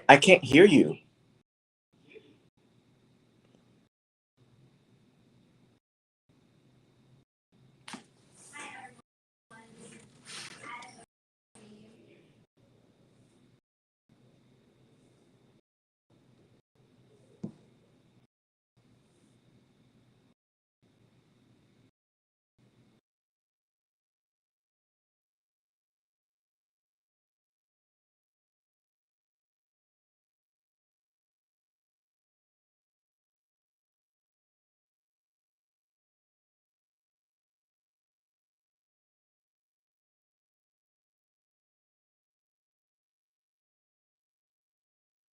I can't hear you.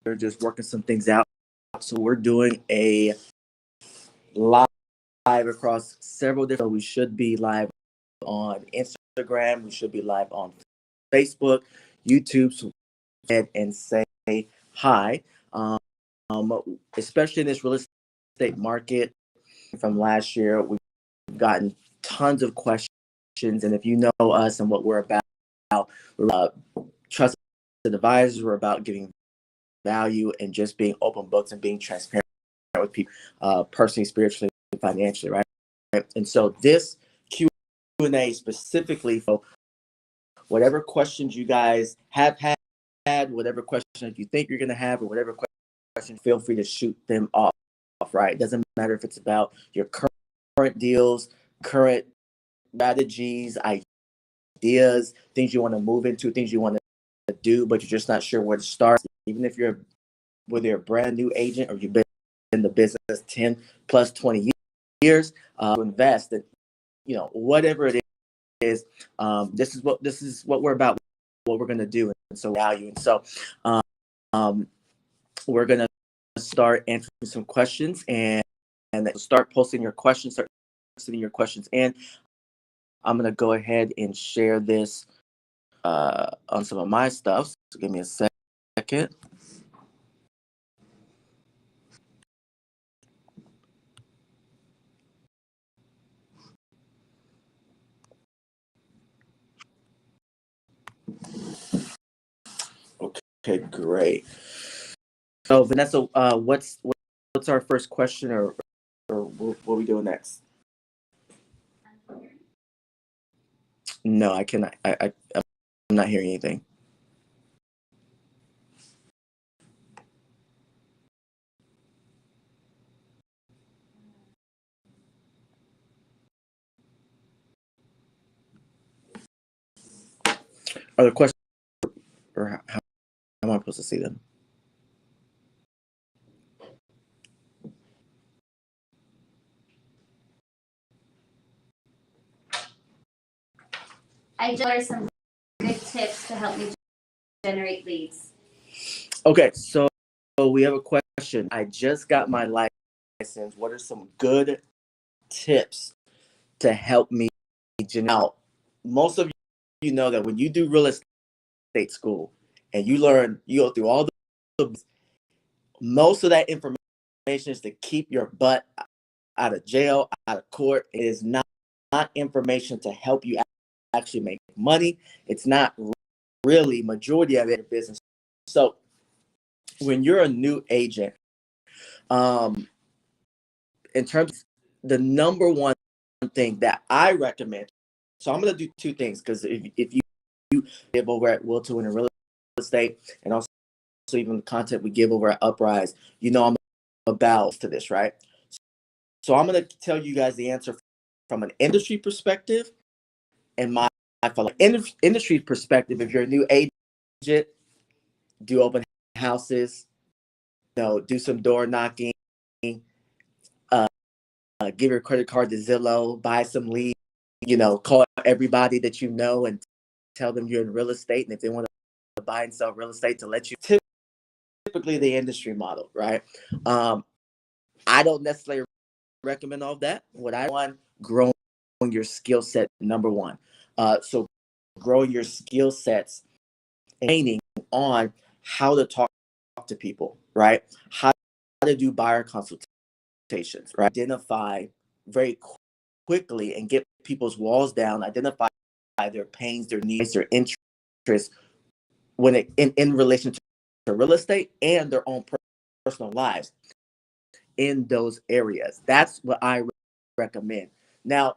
We're just working some things out. So we're doing a live across several different. We should be live on Instagram. We should be live on Facebook, YouTube. So ahead and say hi. Especially in this real estate market from last year, we've gotten tons of questions. And if you know us and what we're about, we're trusted advisors. We're about giving value and just being open books and being transparent with people, personally, spiritually, financially, right? And so this Q&A specifically for whatever questions you guys have had, whatever questions you think you're going to have, or whatever question, feel free to shoot them off, right? It doesn't matter if it's about your current deals, current strategies, ideas, things you want to move into, things you want to do, but you're just not sure where to start. Even if whether you're a brand new agent or you've been in the business 10 plus 20 years, to invest in, whatever it is, this is what we're about, what we're going to do. And so value. And so we're going to start answering some questions and start posting your questions, start sending your questions in. I'm going to go ahead and share this on some of my stuff. So give me a second. Okay, great. So Vanessa, what's our first question, or what are we doing next? No, I cannot. I'm not hearing anything. Are the questions, or how am I supposed to see them? I just learned some good tips to help me generate leads. Okay, so we have a question. I just got my license. What are some good tips to help me generate? Now, most of you know that when you do real estate school and you go through all most of that information is to keep your butt out of jail, out of court. It is not information to help you actually make money. It's not really majority of it business. So when you're a new agent, in terms of the number one thing that I recommend, so I'm going to do two things, because if you give over at Realtor in Real Estate, and also even the content we give over at Uprise, I'm about to this, right? So I'm going to tell you guys the answer from an industry perspective and my industry perspective. If you're a new agent, do open houses, do some door knocking, give your credit card to Zillow, buy some leads, call everybody that you know and tell them you're in real estate. And if they want to buy and sell real estate, to let you, typically the industry model, right? I don't necessarily recommend all that. What I want, growing your skill set, number one. So growing your skill sets and training on how to talk to people, right? How to do buyer consultations, right? Identify very quickly and get people's walls down, identify their pains, their needs, their interests when it in relation to real estate and their own personal lives in those areas. That's what I recommend. Now,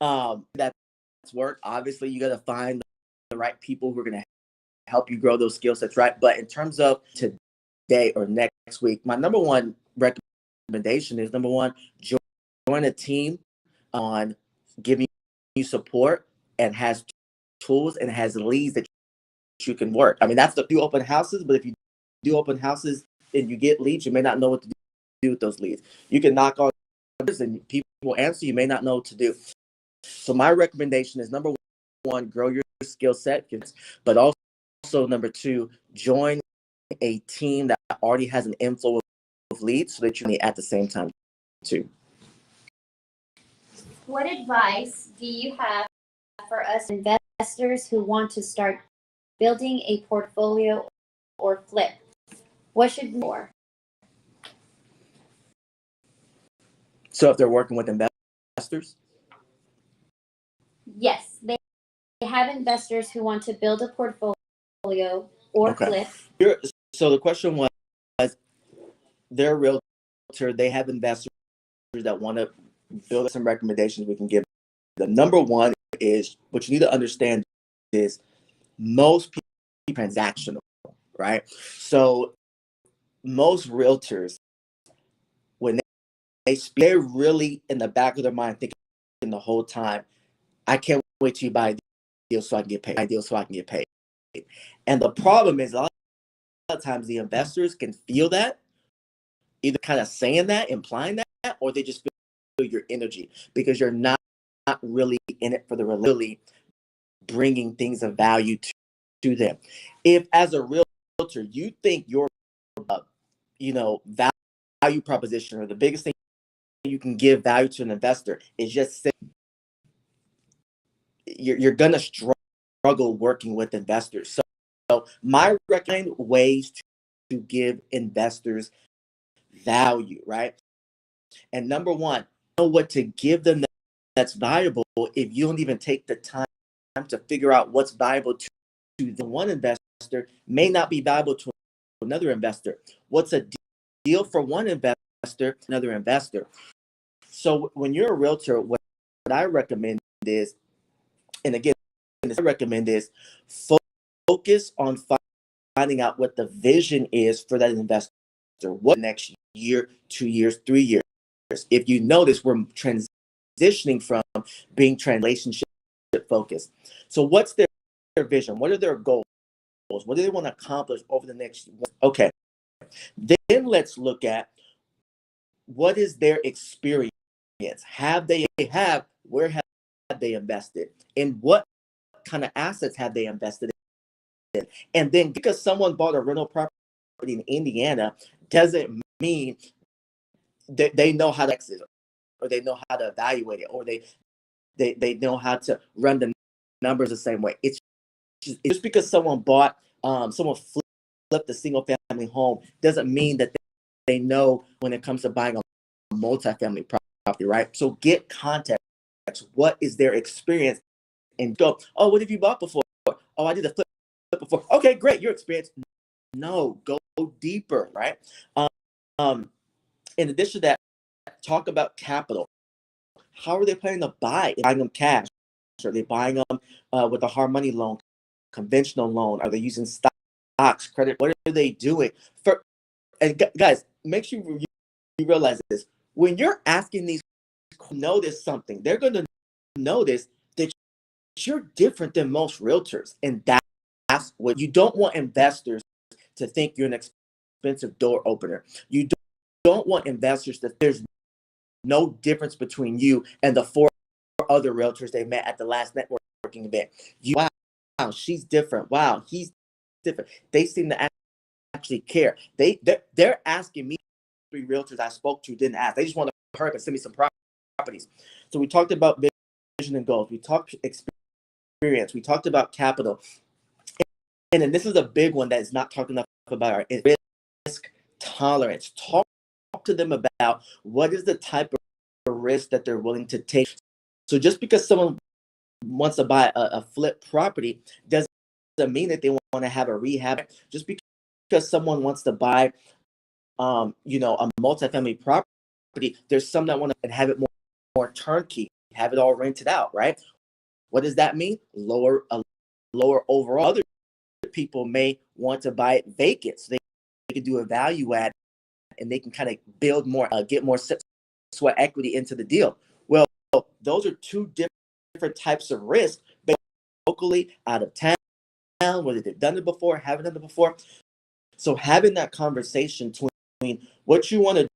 that's work. Obviously, you got to find the right people who are going to help you grow those skill sets, right? But in terms of today or next week, my number one recommendation is, number one, join a team on giving you support and has tools and has leads that you can work. I mean, that's the few open houses, but if you do open houses and you get leads, you may not know what to do with those leads. You can knock on doors and people will answer. You may not know what to do. So my recommendation is, number one, grow your skill set, but also number two, join a team that already has an inflow of leads so that you can at the same time too. What advice do you have for us investors who want to start building a portfolio or flip? What should we do? So if they're working with investors? Yes, they have investors who want to build a portfolio or flip. So the question was, they're a realtor, they have investors that want to build some recommendations we can give. The number one is, what you need to understand is, most people are transactional, right? So most realtors, when they're really in the back of their mind thinking the whole time, I can't wait to buy a deal so I can get paid. Ideal so I can get paid. And the problem is, a lot of times the investors can feel that, either kind of saying that, implying that, or they just feel your energy, because you're not really in it for the really bringing things of value to them. If as a realtor you think your value proposition, or the biggest thing you can give value to an investor is just, you're gonna struggle working with investors. So my recommend ways to give investors value, right? And number one, know what to give them that's valuable. If you don't even take the time to figure out what's valuable to the one investor, may not be valuable to another investor. What's a deal for one investor, another investor? So when you're a realtor, what I recommend is, and again, I recommend is, focus on finding out what the vision is for that investor. What next year, 2 years, 3 years? If you notice, we're transitioning from being relationship focused. So what's their vision? What are their goals? What do they want to accomplish over the next? Okay, then let's look at, what is their experience? Where have they invested? In what kind of assets have they invested in? And then, because someone bought a rental property in Indiana doesn't mean that they know how to exit it, or they know how to evaluate it, or they know how to run the numbers the same way. It's just because someone flipped a single family home doesn't mean that they know when it comes to buying a multifamily property, right? So get context. What is their experience? And go, oh, what have you bought before? Oh, I did a flip before. Okay, great, your experience. No, go deeper, right? In addition to that, talk about capital. How are they planning to buy? Buying them cash? Are they buying them with a hard money loan, conventional loan? Are they using stocks, credit? What are they doing? And guys, make sure you realize this. When you're asking these, notice something. They're going to notice that you're different than most realtors. And that's what you don't want investors to think you're an expensive door opener. You don't want investors to, there's no difference between you and the four other realtors they met at the last networking event. Wow, she's different. Wow, he's different. They seem to actually care. They're asking me. 3 realtors I spoke to didn't ask. They just want to hurry up and send me some properties. So we talked about vision and goals. We talked experience. We talked about capital. And then this is a big one that is not talked enough about, our risk tolerance. Talk to them about what is the type of risk that they're willing to take. So just because someone wants to buy a flip property doesn't mean that they want to have a rehab. Just because someone wants to buy a multifamily property, there's some that want to have it more turnkey, have it all rented out, right? What does that mean? Lower overall. Other people may want to buy it vacant, so they can do a value add, and they can kind of build more, get more sweat equity into the deal. Well, those are two different types of risk, locally, out of town, whether they've done it before, haven't done it before. So having that conversation between what you want to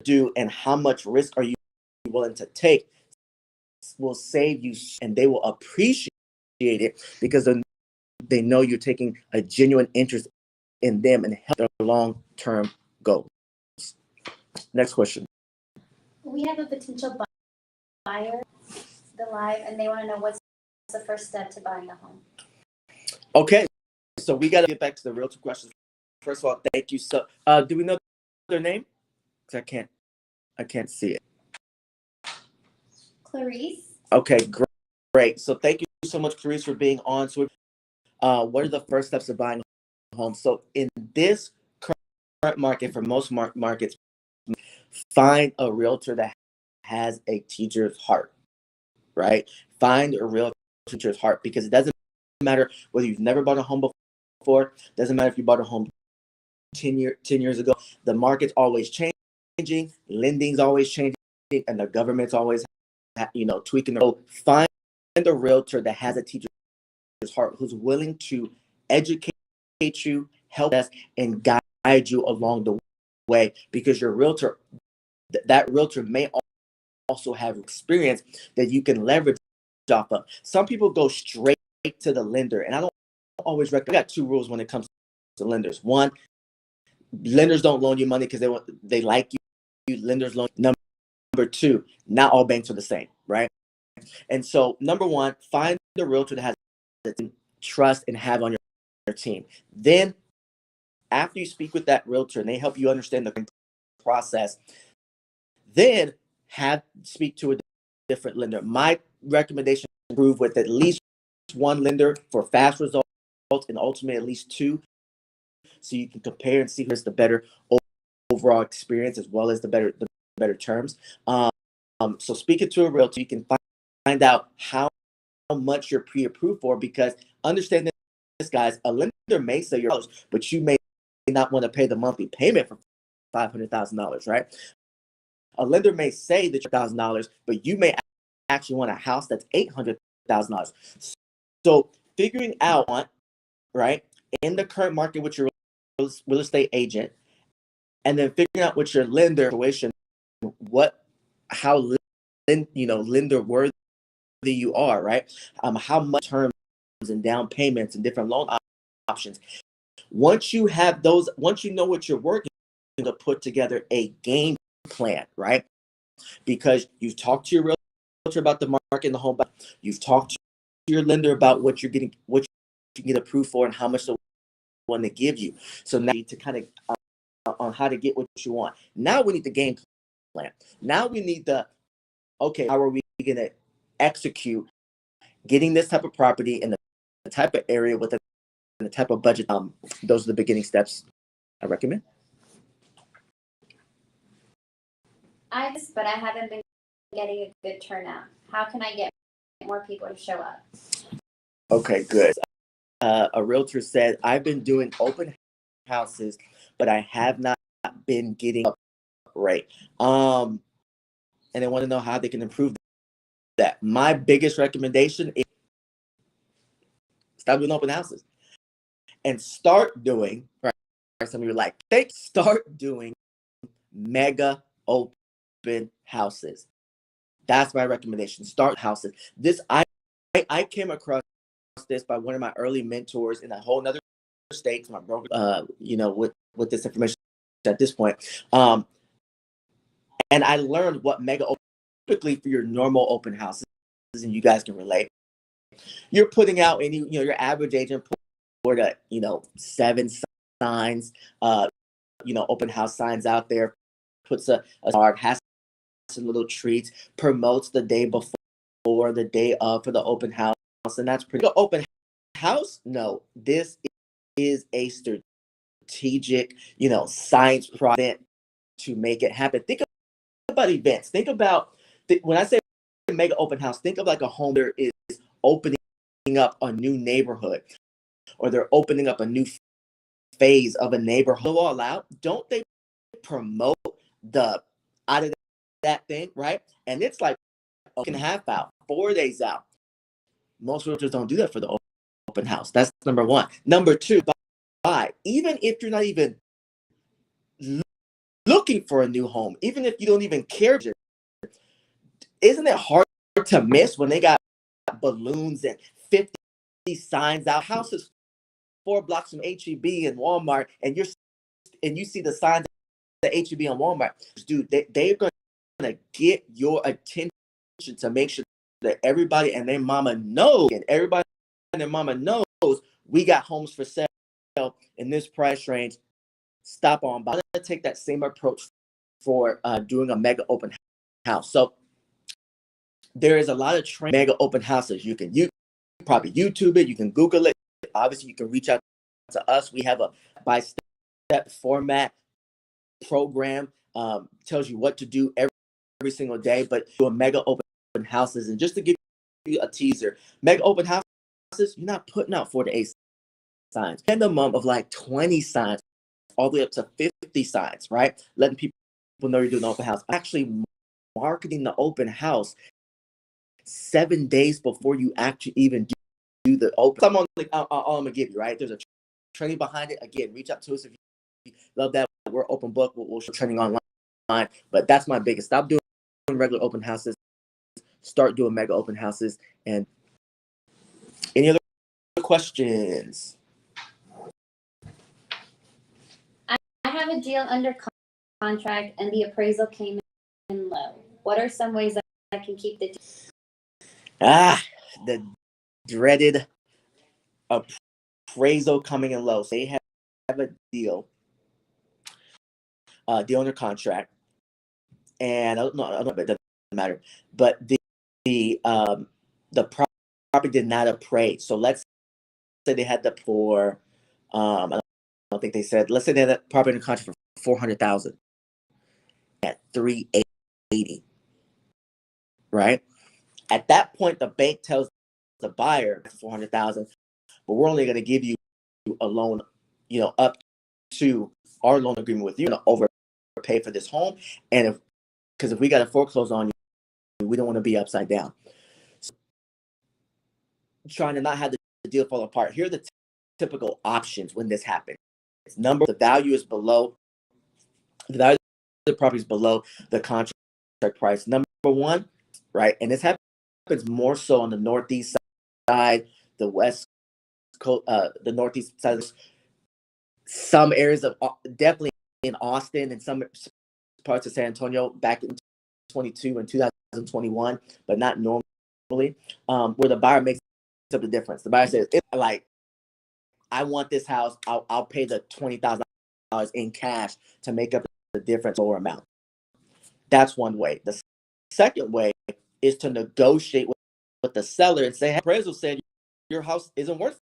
do and how much risk are you willing to take will save you, and they will appreciate it because they know you're taking a genuine interest in them and help their long-term goals. Next question. We have a potential buyer, and they want to know what's the first step to buying a home. Okay, so we got to get back to the realtor questions. First of all, thank you. So, do we know their name? Because I can't see it. Clarice. Okay, great. So thank you so much, Clarice, for being on. So, what are the first steps of buying a home? So in this current market, for most markets, find a realtor that has a teacher's heart, right? Find a real teacher's heart, because it doesn't matter whether you've never bought a home before. It doesn't matter if you bought a home 10 years ago. The market's always changing. Lending's always changing. And the government's always, tweaking their role. Find a realtor that has a teacher's heart, who's willing to educate you, help us, and guide you along the way, because your realtor, that realtor may also have experience that you can leverage off of. Some people go straight to the lender, and I don't always recommend. I got 2 rules when it comes to lenders. One, lenders don't loan you money because they like you. Lenders loan. Number 2, not all banks are the same, right? And so, number 1, find a realtor that has trust and have on your team. Then, after you speak with that realtor and they help you understand the process, then speak to a different lender. My recommendation is to prove with at least 1 lender for fast results, and ultimately at least 2, so you can compare and see who's the better overall experience as well as the better terms. So speaking to a realtor, you can find out how much you're pre-approved for, because understand this, guys, a lender may say you're close, but you may not want to pay the monthly payment for $500,000, right? A lender may say that you're $1,000, but you may actually want a house that's $800,000. So figuring out, right, in the current market with your real estate agent, and then figuring out with your lender situation, how lender worthy you are, right? How much terms and down payments and different loan options. Once you have those, once you know what you're working to put together a game plan, right? Because you've talked to your realtor about the market and the home, you've talked to your lender about what you can get approved for and how much they want to give you. So now you need to kind of on how to get what you want. Now we need the game plan. Now we need okay, how are we going to execute getting this type of property in the type of area with the type of budget? Those are the beginning steps I recommend. But I haven't been getting a good turnout. How can I get more people to show up? Okay, good. A realtor said, I've been doing open houses, but I have not been getting up right. And they want to know how they can improve that. My biggest recommendation is stop doing open houses and start doing, right? Some of you are like, start doing mega open open houses. That's my recommendation. Start houses. I came across this by one of my early mentors in a whole nother state. My broker, with this information at this point. And I learned what mega open, typically for your normal open houses, and you guys can relate. You're putting out your average agent put 7 signs, open house signs out there, puts a card, has some little treats, promotes the day before, the day of for the open house, and that's pretty. The open house, no, this is a strategic, science project to make it happen. Think about events. Think about when I say mega open house, think of like a home that is opening up a new neighborhood, or they're opening up a new phase of a neighborhood. All out, don't they promote the out of that thing, right? And it's like a week and a half out, 4 days out. Most realtors don't do that for the open house. That's number one. Number two, buy. Even if you're not even looking for a new home, even if you don't even care, isn't it hard to miss when they got balloons and 50 signs out? Houses 4 blocks from HEB and Walmart, and you see the signs at HEB and Walmart. Dude, they're going to get your attention to make sure that everybody and their mama knows, and everybody and their mama knows we got homes for sale in this price range. Stop on by. I'm going to take that same approach for doing a mega open house. So there is a lot of mega open houses. You probably YouTube it. You can Google it. Obviously, you can reach out to us. We have a by-step format program. Tells you what to do every single day. But do a mega open houses, and just to give you a teaser, mega open houses, you're not putting out 4 to 8 signs. Minimum of like 20 signs, all the way up to 50 signs, right? Letting people know you're doing an open house. Actually marketing the open house 7 days before you actually even do the open. All I'm gonna give you, right? There's a training behind it. Again, reach out to us if you love that. We're open book. We'll show training online. But that's my biggest. Stop doing regular open houses. Start doing mega open houses. And any other questions? I have a deal under contract and the appraisal came in low. What are some ways that I can keep the the dreaded appraisal coming in low? So they have a deal under contract, and I don't know, but it doesn't matter. But the property did not appraise. So let's say they had for I don't think they said. Let's say they had that property under contract for $400,000 at $380,000, right? At that point, the bank tells the buyer $400,000, but we're only going to give you a loan, up to our loan agreement with you, to overpay for this home, and because if we got to foreclose on you, we don't want to be upside down. So, trying to not have the deal fall apart. Here are the typical options when this happens. The value is below the value of the property is below the contract price. Number one, right, and this happens more so on the northeast side, the west coast, the northeast side. Some areas of definitely in Austin and some parts of San Antonio back in 2022 and 2021, but not normally. Where the buyer makes up the difference. The buyer says, "It's like, I want this house. I'll pay the $20,000 in cash to make up the difference, lower amount." That's one way. The second way is to negotiate with the seller and say, "Hey, appraisal said your house isn't worth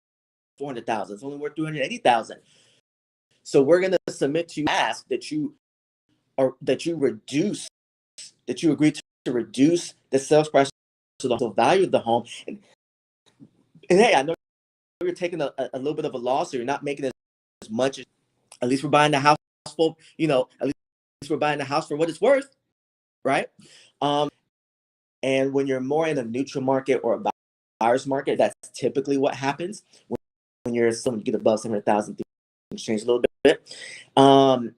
$400,000. It's only worth $380,000. So we're going to submit to you, ask that you agree to reduce the sales price to the value of the home. And hey, I know you're taking a little bit of a loss, or you're not making as much. At least we're buying the house for, at least we're buying the house for what it's worth, right?" And when you're more in a neutral market or a buyer's market, that's typically what happens. When you're someone you get above 700,000, things change a little bit. And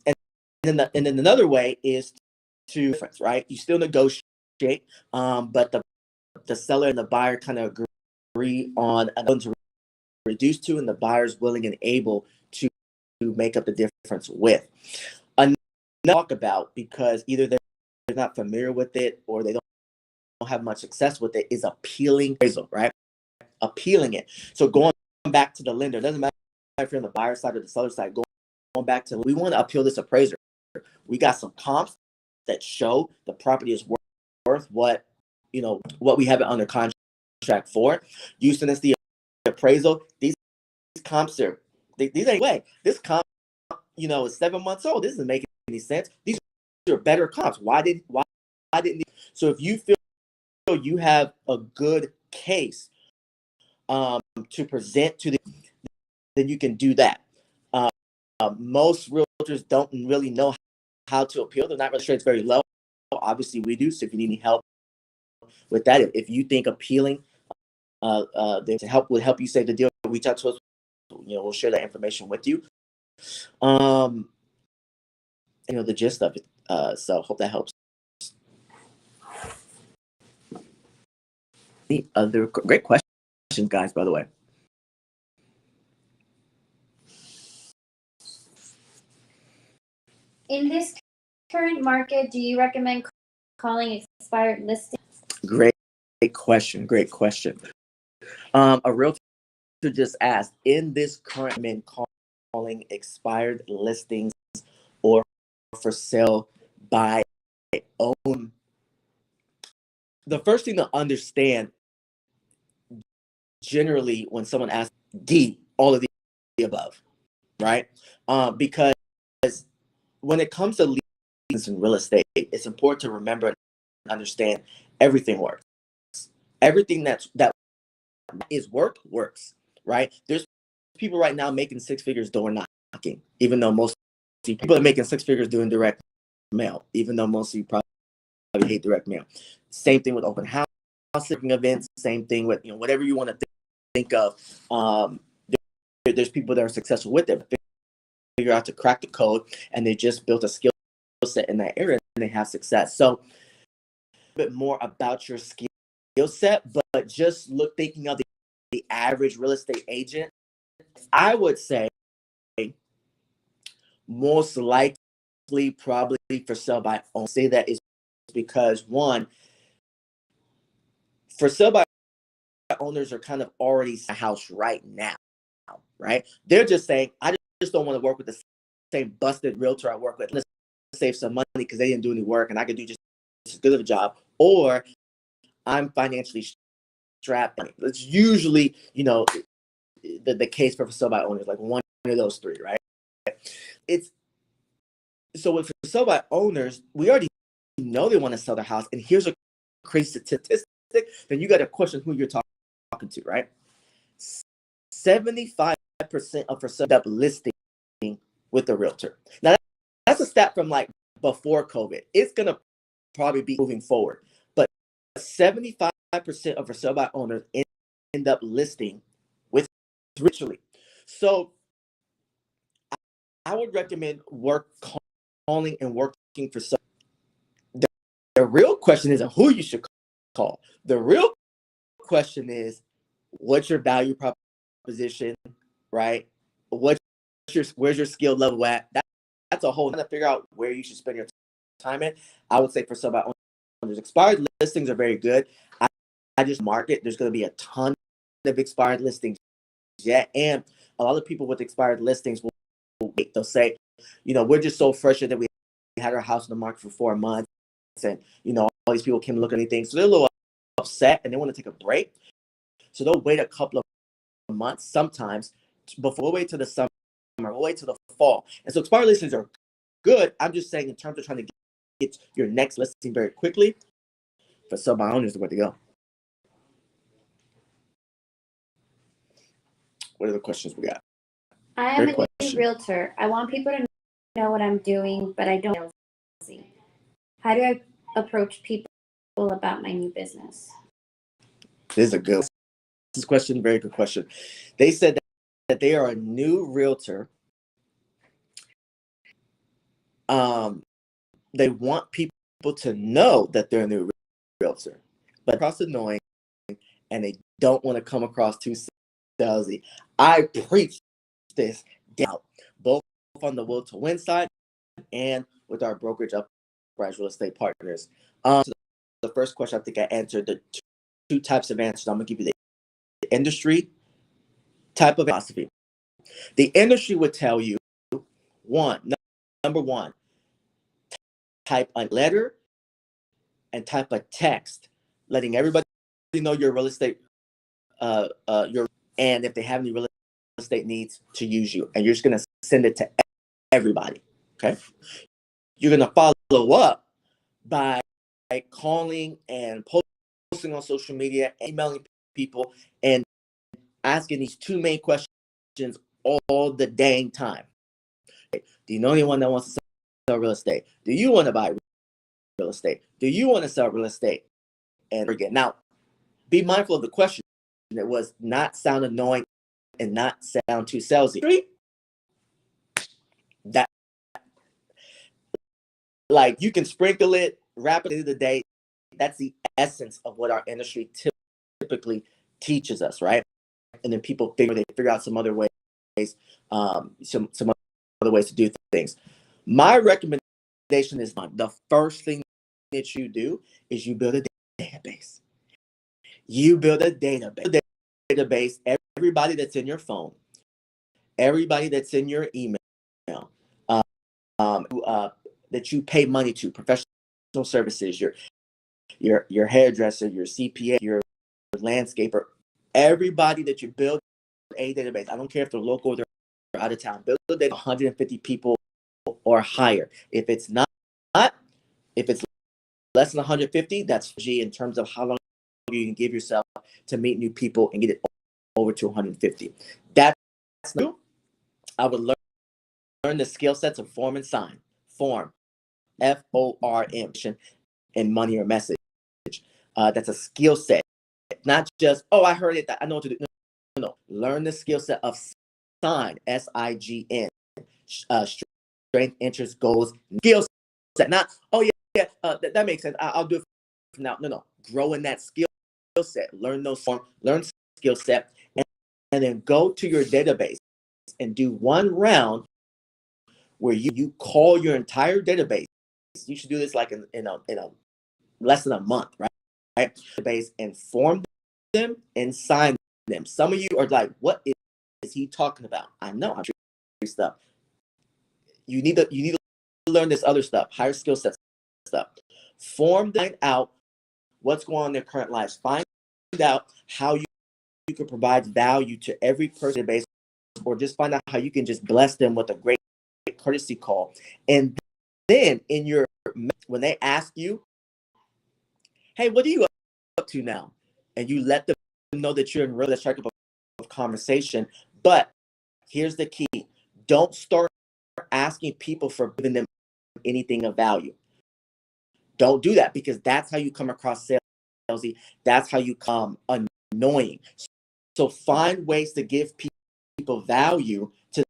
then another way is to difference, right? You still negotiate, but the seller and the buyer kind of agree on a number to reduce to, and the buyer's willing and able to make up the difference with. Another talk about, because either they're not familiar with it or they don't have much success with it, is appealing appraisal, right? Appealing it. So going back to the lender, doesn't matter if you're on the buyer side or the seller side, going back to, we want to appeal this appraiser. We got some comps that show the property is worth what, what we have it under contract for. Houston is the appraisal. These comps are, these ain't way. This comp, is 7 months old. This doesn't make any sense. These are better comps. Why didn't so if you feel you have a good case to present to then you can do that. Most realtors don't really know how to appeal. They're not really sure it's very low. Obviously we do. So if you need any help with that, if you think appealing would help you save the deal, reach out to us. We'll share that information with you. The gist of it. So hope that helps. Any other great questions, guys, by the way. In this current market, do you recommend calling expired listings? Great question. Great question. A realtor just asked, in this current calling expired listings or for sale by own. The first thing to understand, generally, when someone asks all of the above, right? Because when it comes to leads in real estate, it's important to remember and understand everything works. Everything that is works, right? There's people right now making 6 figures door knocking, even though most people are making 6 figures doing direct mail, even though most of you probably hate direct mail. Same thing with open house events. Same thing with whatever you want to think of. There's people that are successful with it, figure out to crack the code, and they just built a skill set in that area, and they have success. So a bit more about your skill set, but just thinking of the average real estate agent, I would say most likely probably for sale by own. Say that is because, one, for sale by owners are kind of already a house right now, right? They're just saying, I just don't want to work with the same busted realtor I work with. Let's save some money because they didn't do any work and I could do just as good of a job. Or I'm financially strapped. It's usually, the case for sale by owners, like one of those three, right? So with sell by owners, we already know they want to sell their house, and here's a crazy statistic. Then you got to question who you're talking to, right? 75% of for sale up listing with the realtor. Now that's a stat from like before COVID. It's gonna probably be moving forward, but 75% of for sale by owners end up listing with virtually. So I would recommend calling and working for some. The real question isn't who you should call. The real question is, what's your value proposition, right? Where's your skill level at? That's a whole. To figure out where you should spend your time in. I would say for some owners, expired listings are very good. I just market. There's going to be a ton of expired listings yet, and a lot of people with expired listings will wait. They'll say, we're just so frustrated that we had our house in the market for 4 months, and all these people came to look at anything, so they're a little upset and they want to take a break. So they'll wait a couple of months, sometimes before. We'll wait till the summer, we'll wait till the fall. And so expired listings are good. I'm just saying, in terms of trying to get your next listing very quickly, for sell by owners, the way to go. What are the questions we got? I am a new realtor. I want people to know what I'm doing, but I don't. How do I approach people about my new business? This is a good question. Very good question. They said that they are a new realtor. They want people to know that they're a new realtor, but across annoying, and they don't want to come across too salesy. I preach this down, both on the will to win side and with our brokerage uprise real estate partners. So the first question, I think I answered the two types of answers. I'm gonna give you the industry type of philosophy. The industry would tell you number one, type a letter and type a text, letting everybody know your real estate, and if they have any real estate needs, to use you, and you're just gonna send it to everybody. Okay, you're gonna follow up by calling and posting on social media, emailing people, and asking these two main questions all the dang time. Do you know anyone that wants to sell real estate? Do you want to buy real estate? Do you want to sell real estate? And again, now be mindful of the question. It was not sound annoying and not sound too salesy. That, like, you can sprinkle it, wrap it into the day. That's the essence of what our industry typically teaches us, right? And then people figure out some other ways, some other ways to do things. My recommendation is the first thing that you do is you build a database. You build a database. Everybody that's in your phone, everybody that's in your email, that you pay money to, professional services, your hairdresser, your CPA, your landscaper, everybody that you build a database. I don't care if they're local or they're out of town. Build a database of 150 people or higher. If it's not, if it's less than 150, that's G in terms of how long you can give yourself to meet new people and get it over to 150. That's new. I would learn the skill sets of form and sign. Form, FORM, and money or message. That's a skill set, not just, oh, I heard it, I know what to do. No. Learn the skill set of sign, SIGN, strength, interest, goals, skill set. Not, oh yeah, that makes sense. I'll do it from now. No. Grow in that skill set. Learn those form. Learn skill set, and then go to your database and do one round where you call your entire database. You should do this like in a less than a month, right? Database, and form them and sign them. Some of you are like, what is he talking about? I know I'm doing stuff. You need to learn this other stuff, higher skill set stuff. Form them out what's going on in their current lives. Find out how you can provide value to every person base, or just find out how you can just bless them with a great courtesy call. And then when they ask you, hey, what are you up to now? And you let them know that you're in real strike up of conversation. But here's the key. Don't start asking people for giving them anything of value. Don't do that, because that's how you come across salesy. That's how you come annoying. So find ways to give people value to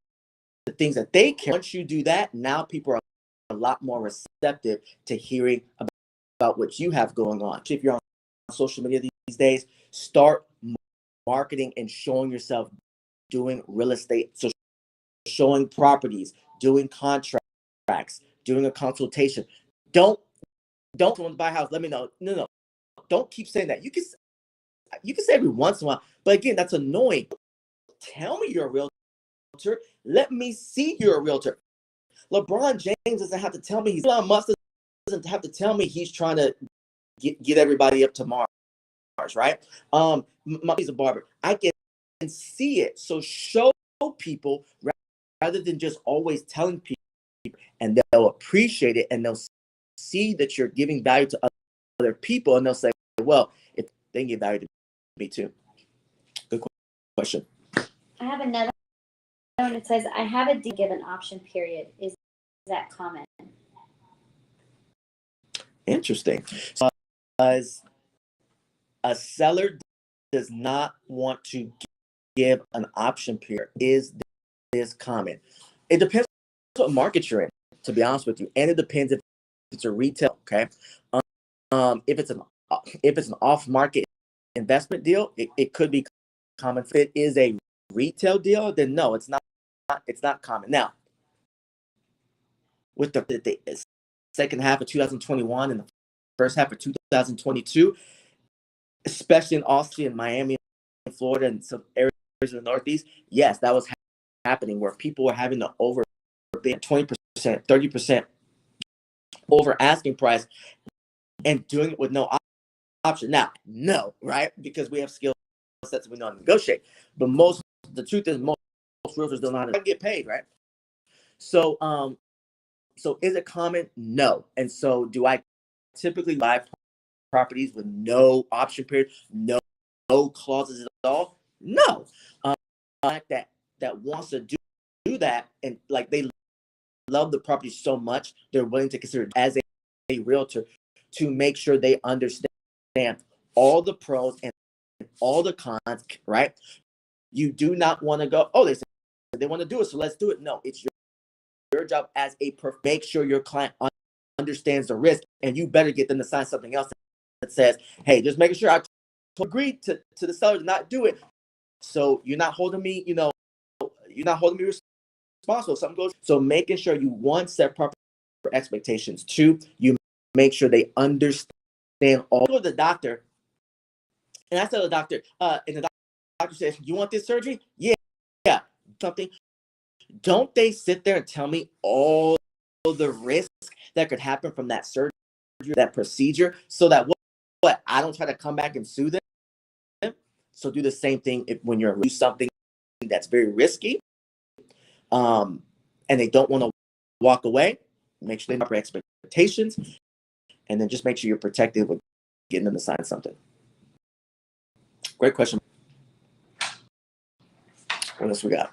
the things that they care. Once you do that, now people are a lot more receptive to hearing about what you have going on. If you're on social media these days, start marketing and showing yourself doing real estate. So showing properties, doing contracts, doing a consultation. Don't want to buy a house. Let me know. No. Don't keep saying that. You can say every once in a while, but again, that's annoying. Tell me you're a realtor. Let me see you're a realtor. LeBron James doesn't have to tell me. Elon Musk doesn't have to tell me he's trying to get everybody up to Mars, right? He's a barber. I can see it. So show people rather than just always telling people, and they'll appreciate it, and they'll see that you're giving value to other people, and they'll say, well, if they can give value to me too. Good question. I have another one. It says, I have a given option period. Is that common? Interesting. So, as a seller does not want to give an option period, is this common? It depends what market you're in, to be honest with you, and it depends if a retail, okay. If it's an off market investment deal, it could be common. If it is a retail deal, then no, it's not. It's not common. Now, with the second half of 2021 and the first half of 2022, especially in Austin, and Miami, and Florida, and some areas in the Northeast, yes, that was happening where people were having to overbid 20%, 30% over asking price and doing it with no option. Now, no, right? Because we have skill sets, we know how to negotiate. But the truth is, most realtors don't know how to get paid, right? So, so is it common? No. And so, do I typically buy properties with no option period, no clauses at all? No. That wants to do that, and like they love the property so much, they're willing to consider it as a realtor to make sure they understand all the pros and all the cons, right? You do not want to go, oh, they said they want to do it, so let's do it. No, it's your job as make sure your client understands the risk, and you better get them to sign something else that says, hey, just making sure I agreed to the seller to not do it. So you're not holding me, you're not holding me responsible if something goes. So making sure you, one, set proper expectations. Two, you make sure they understand all. Go to the doctor, and I tell the doctor, and the doctor says, you want this surgery? Yeah, something. Don't they sit there and tell me all the risks that could happen from that surgery, that procedure, so that what I don't try to come back and sue them? So do the same thing when you're doing something that's very risky, and they don't want to walk away. Make sure they have proper expectations, and then just make sure you're protected with getting them to sign something. Great question. What else we got?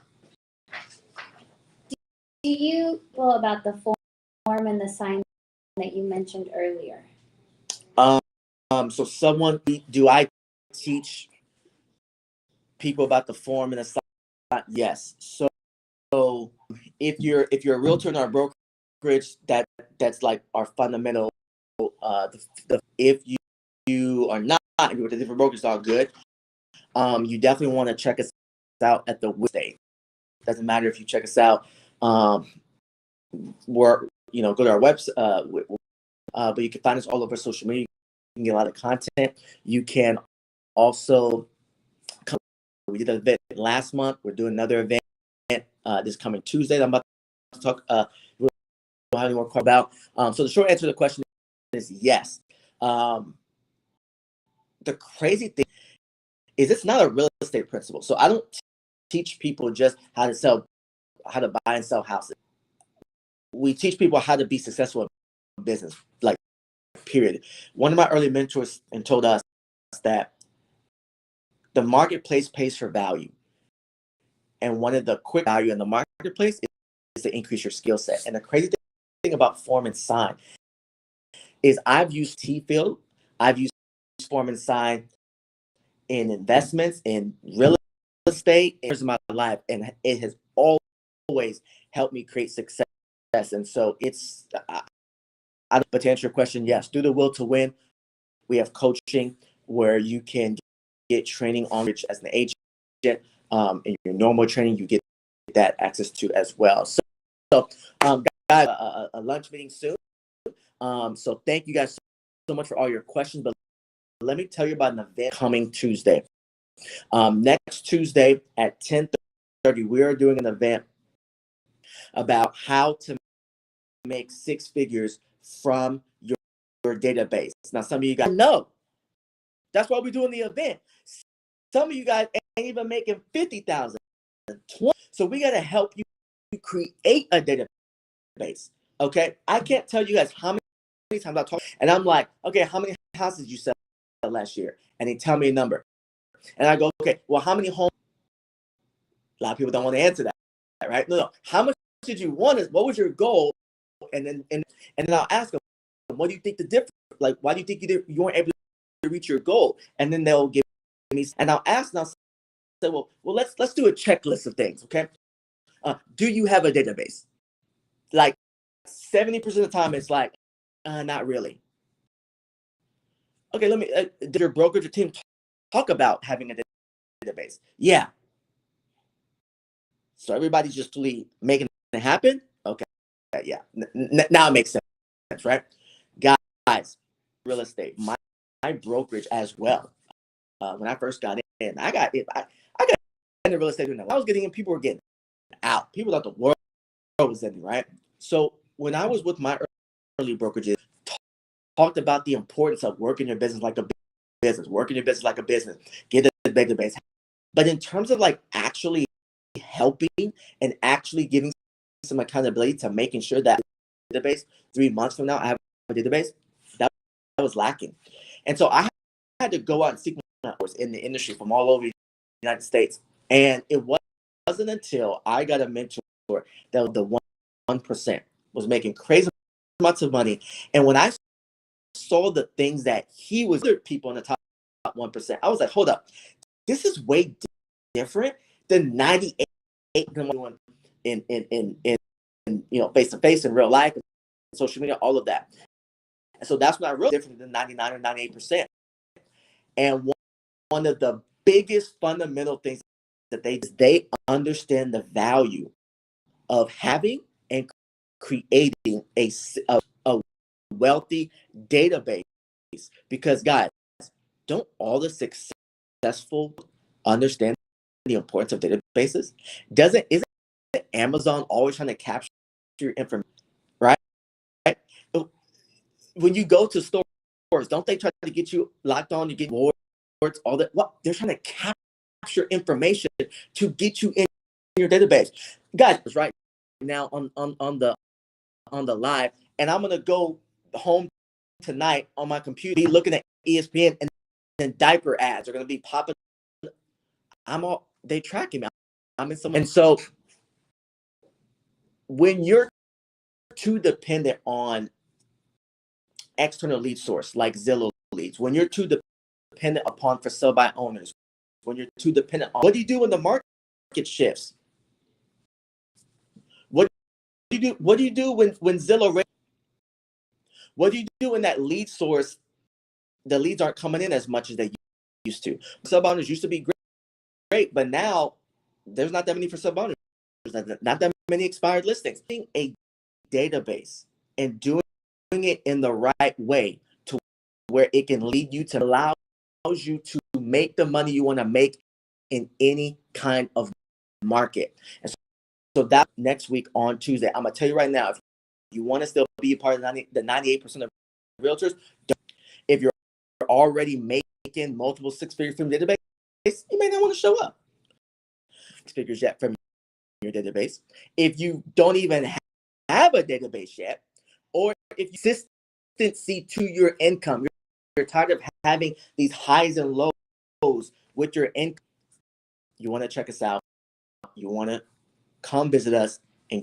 Do you feel about the form and the sign that you mentioned earlier? So do I teach people about the form and the sign? Yes. So if you're a realtor in our brokerage, that's like our fundamental. If you are not, if you're with a different brokerage, it's all good. You definitely want to check us out at the website. Doesn't matter if you check us out. Go to our website. But you can find us all over social media. You can get a lot of content. You can also come. We did an event last month. We're doing another event this coming Tuesday that I'm about to talk. We'll have any more about. So the short answer to the question is yes. The crazy thing is it's not a real estate principle. So I don't teach people just how to buy and sell houses. We teach people how to be successful in business, like, period. One of my early mentors told us that the marketplace pays for value. And one of the quick value in the marketplace is to increase your skill set. And the crazy thing about form and sign is I've used T-Field, I've used form and sign in investments, in real estate, in my life, and it has always helped me create success. And so but to answer your question, yes, through the Will to Win, we have coaching where you can get training on which as an agent. In your normal training, you get that access to as well. So guys, a lunch meeting soon. So thank you guys so much for all your questions. But let me tell you about an event coming Tuesday. Next Tuesday at 10:30, we are doing an event about how to make six figures from your database. Now, some of you guys know that's why we're doing the event. Some of you guys ain't even making 50,000, 20. So we got to help you create a database. Okay, I can't tell you guys how many times I talk, and I'm like, okay, how many houses did you sell last year? And they tell me a number, and I go, okay, well, how many homes? A lot of people don't want to answer that, right? No. How much did you want? What was your goal? And then I'll ask them, what do you think the difference? Like, why do you think you weren't able to reach your goal? And then they'll give me, and I'll ask, and I'll say, well, let's do a checklist of things, okay? Do you have a database? Like 70% of the time, it's like, Not really. Okay, did your brokerage team talk about having a database? Yeah. So everybody's just making it happen? Okay, yeah. Now it makes sense, right? Guys, real estate, my brokerage as well. When I first got in, I got into real estate. When I was getting in, people were getting out. People thought the world was ending, right? So when I was with my early brokerages, talked about the importance of working your business like a business, working your business like a business, get a database. But in terms of like actually helping and actually giving some accountability to making sure that database 3 months from now I have a database, that was lacking. And so I had to go out and seek mentors in the industry from all over the United States. And it wasn't until I got a mentor that the 1% was making crazy amounts of money. And when I saw the things that he was other people in the top 1%, I was like, hold up, this is way different than 98 in face to face in real life, and social media, all of that. And so that's not real different than 99 or 98%. And one of the biggest fundamental things that they understand the value of having and creating a wealthy database. Because guys, don't all the successful understand the importance of databases? Isn't Amazon always trying to capture your information, right? When you go to stores, don't they try to get you locked on, you get rewards, all that? What they're trying to capture information to get you in your database. Guys, right now on the live, and I'm gonna go home tonight on my computer, be looking at ESPN, and then diaper ads are gonna be popping. They tracking me. I'm in some, and so when you're too dependent on external lead source like Zillow leads, when you're too dependent upon for sale by owners, when you're too dependent on, what do you do when the market shifts? What do you do? What do you do when Zillow? What do you do when that lead source, the leads aren't coming in as much as they used to? Sub owners used to be great, but now there's not that many for sub owners. There's not that many expired listings. A database and doing it in the right way to where it can lead you to allows you to make the money you want to make in any kind of market. And so that next week on Tuesday, I'm gonna tell you right now, if you want to still be a part of the 98% of realtors, if you're already making multiple six-figures from your database, you may not want to show up. Six figures yet from your database. If you don't even have a database yet, or if you consistency to your income, you're tired of having these highs and lows with your income, you want to check us out. You want to come visit us and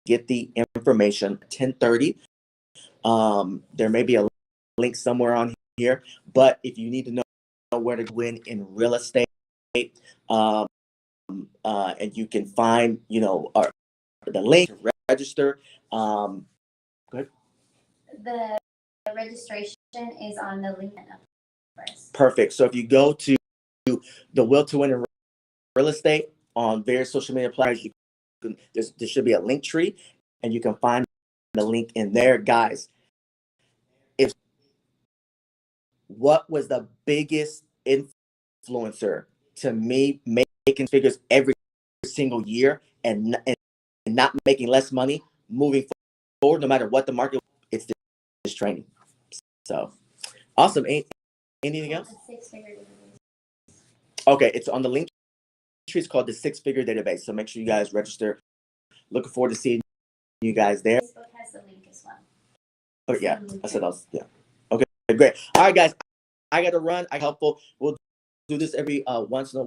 get the information. 10:30. There may be a link somewhere on here, but if you need to know where to win in real estate, and you can find, the link to register. Go ahead. The registration is on the link first. Perfect. So if you go to the Will to Win in Real Estate on various social media platforms, there should be a link tree, and you can find the link in there, guys. What was the biggest influencer to me making figures every single year and not making less money moving forward, no matter what the market? It's this training. So awesome. Anything else? Okay, it's on the link tree. It's called the Six Figure Database. So make sure you guys register. Looking forward to seeing you guys there. Facebook has the link as well. Oh yeah, I said yeah. Okay, great. All right, guys, I gotta run. I'm helpful. We'll do this every once in a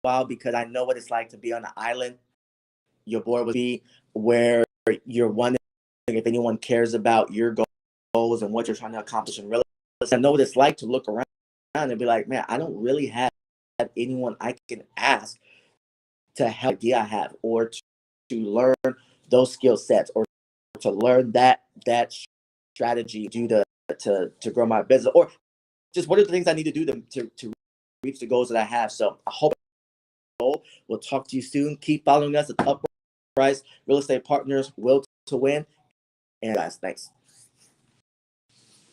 while because I know what it's like to be on an island. Your boy will be where you're wondering if anyone cares about your goals and what you're trying to accomplish in real estate. I know what it's like to look around and be like, man, I don't really have anyone I can ask to help the idea I have, or to learn those skill sets, or to learn that strategy do to grow my business, or just what are the things I need to do to reach the goals that I have. So I hope we'll talk to you soon. Keep following us at Uprise Real Estate Partners, Will to Win. And guys, thanks.